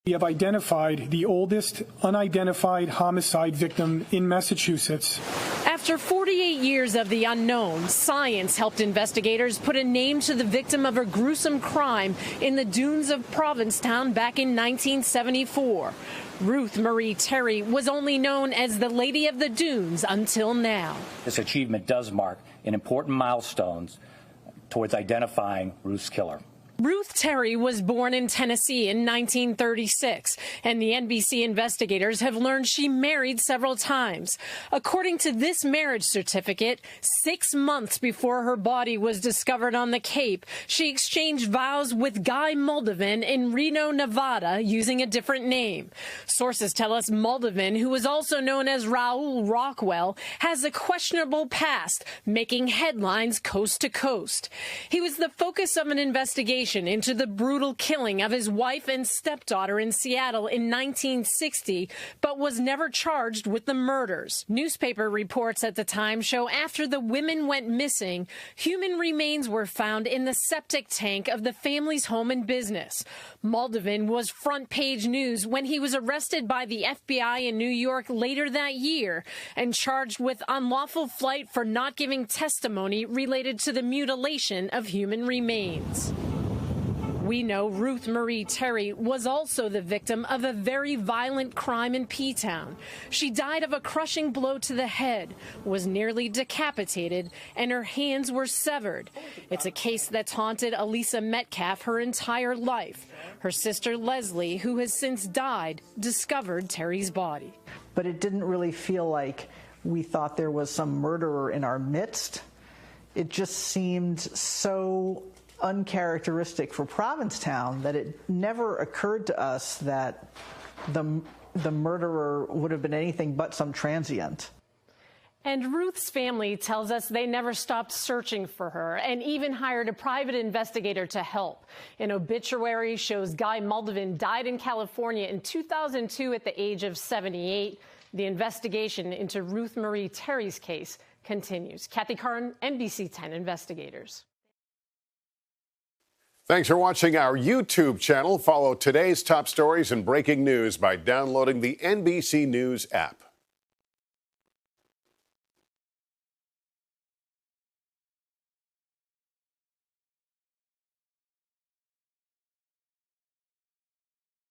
We have identified the oldest unidentified homicide victim in Massachusetts. After 48 years of the unknown, science helped investigators put a name to the victim of a gruesome crime in the dunes of Provincetown back in 1974. Ruth Marie Terry was only known as the Lady of the Dunes until now. This achievement does mark an important milestone towards identifying Ruth's killer. Ruth Terry was born in Tennessee in 1936, and the NBC investigators have learned she married several times. According to this marriage certificate, 6 months before her body was discovered on the Cape, she exchanged vows with Guy Moldovan in Reno, Nevada, using a different name. Sources tell us Moldovan, who was also known as Raoul Rockwell, has a questionable past, making headlines coast to coast. He was the focus of an investigation into the brutal killing of his wife and stepdaughter in Seattle in 1960, but was never charged with the murders. Newspaper reports at the time show after the women went missing, human remains were found in the septic tank of the family's home and business. Moldovan was front page news when he was arrested by the FBI in New York later that year and charged with unlawful flight for not giving testimony related to the mutilation of human remains. We know Ruth Marie Terry was also the victim of a very violent crime in P-Town. She died of a crushing blow to the head, was nearly decapitated, and her hands were severed. It's a case that's haunted Elisa Metcalf her entire life. Her sister Leslie, who has since died, discovered Terry's body. But it didn't really feel like we thought there was some murderer in our midst. It just seemed so uncharacteristic for Provincetown that it never occurred to us that the murderer would have been anything but some transient. And Ruth's family tells us they never stopped searching for her and even hired a private investigator to help. An obituary shows Guy Moldovan died in California in 2002 at the age of 78. The investigation into Ruth Marie Terry's case continues. Kathy Curran, NBC 10 Investigators. Thanks for watching our YouTube channel. Follow today's top stories and breaking news by downloading the NBC News app.